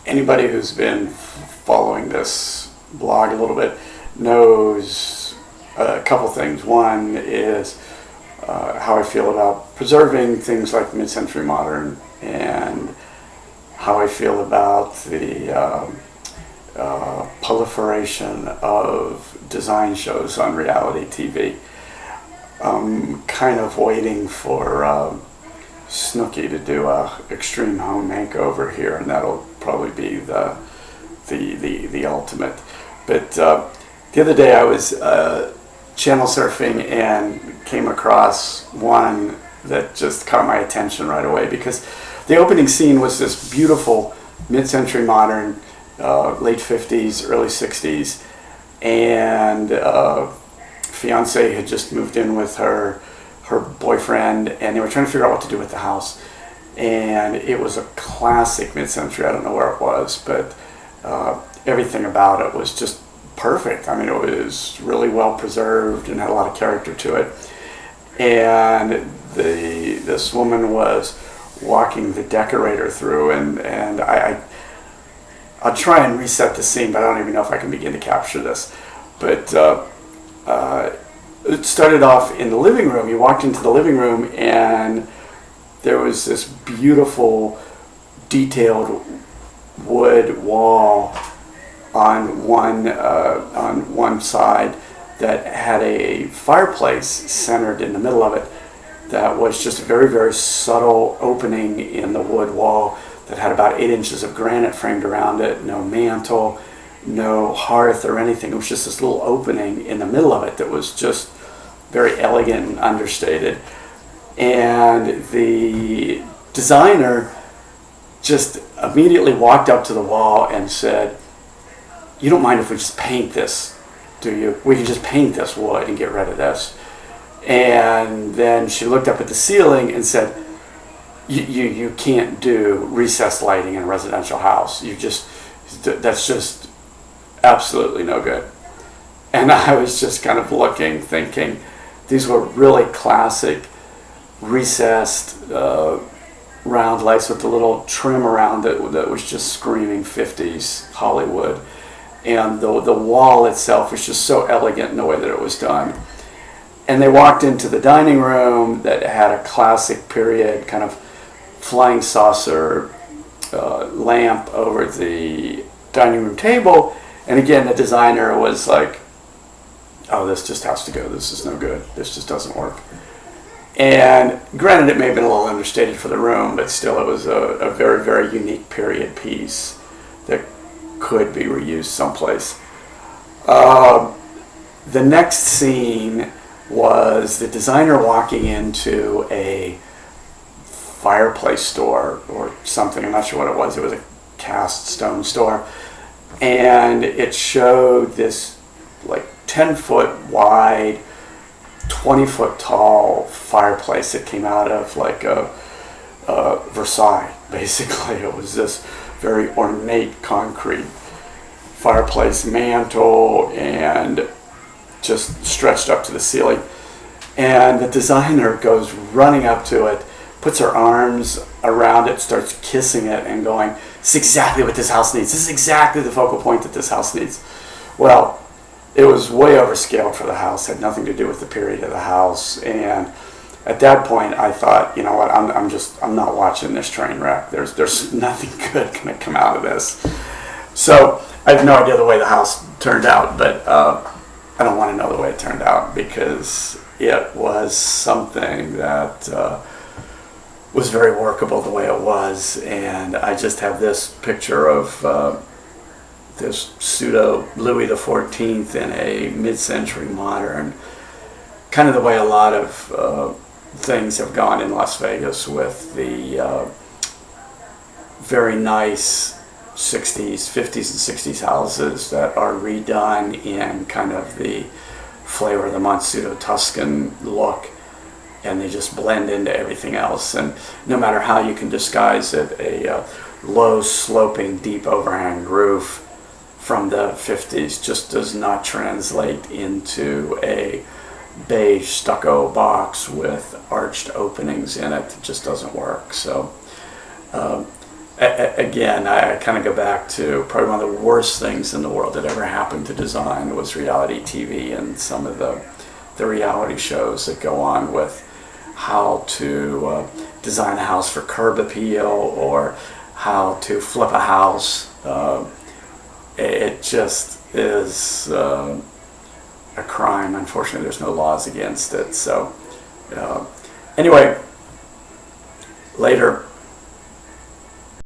Anybody who's been following this blog a little bit knows a couple things. One is how I feel about preserving things like mid-century modern, and how I feel about the proliferation of design shows on reality TV. I'm kind of waiting for Snooki to do a extreme home makeover here, and that'll probably be the ultimate. But the other day I was channel surfing and came across one that just caught my attention right away, because the opening scene was this beautiful mid-century modern, late 50s, early 60s, and fiance had just moved in with her boyfriend, and they were trying to figure out what to do with the house. And it was a classic mid-century. I don't know where it was, but everything about it was just perfect. I mean, it was really well preserved and had a lot of character to it. And this woman was walking the decorator through, and I'll try and reset the scene, but I don't even know if I can begin to capture this. But it started off in the living room. You walked into the living room, and there was this beautiful, detailed wood wall on one side that had a fireplace centered in the middle of it. That was just a very, very subtle opening in the wood wall that had about 8 inches of granite framed around it. No mantle, no hearth or anything. It was just this little opening in the middle of it that was just very elegant and understated. And the designer just immediately walked up to the wall and said, "You don't mind if we just paint this, do you? We can just paint this wood and get rid of this." And then she looked up at the ceiling and said, you can't do recessed lighting in a residential house. That's just absolutely no good." And I was just kind of looking, thinking, these were really classic recessed round lights with a little trim around it that was just screaming 50s Hollywood. And the wall itself was just so elegant in the way that it was done. And they walked into the dining room that had a classic period kind of flying saucer lamp over the dining room table. And again, the designer was like, "Oh, this just has to go. This is no good. This just doesn't work." And granted, it may have been a little understated for the room, but still it was a very, very unique period piece that could be reused someplace. The next scene was the designer walking into a fireplace store or something. I'm not sure what it was. It was a cast stone store. And it showed this like 10-foot wide, 20-foot tall fireplace that came out of like a Versailles, basically. It was this very ornate concrete fireplace mantle and just stretched up to the ceiling. And the designer goes running up to it, puts her arms around it, starts kissing it and going, "This is exactly what this house needs. This is exactly the focal point that this house needs." Well, it was way overscaled for the house, had nothing to do with the period of the house. And at that point I thought, you know what, I'm not watching this train wreck. There's nothing good going to come out of this. So I have no idea the way the house turned out, but I don't want to know the way it turned out, because it was something that was very workable the way it was. And I just have this picture of this pseudo Louis XIV in a mid-century modern, kind of the way a lot of things have gone in Las Vegas, with the very nice 60s, 50s and 60s houses that are redone in kind of the flavor of the Mont Tuscan look, and they just blend into everything else. And no matter how you can disguise it, a low sloping deep overhang roof from the 50s just does not translate into a beige stucco box with arched openings in it. It just doesn't work. So again, I kind of go back to probably one of the worst things in the world that ever happened to design was reality TV and some of the reality shows that go on with how to design a house for curb appeal or how to flip a house. It just is a crime. Unfortunately, there's no laws against it. So anyway, later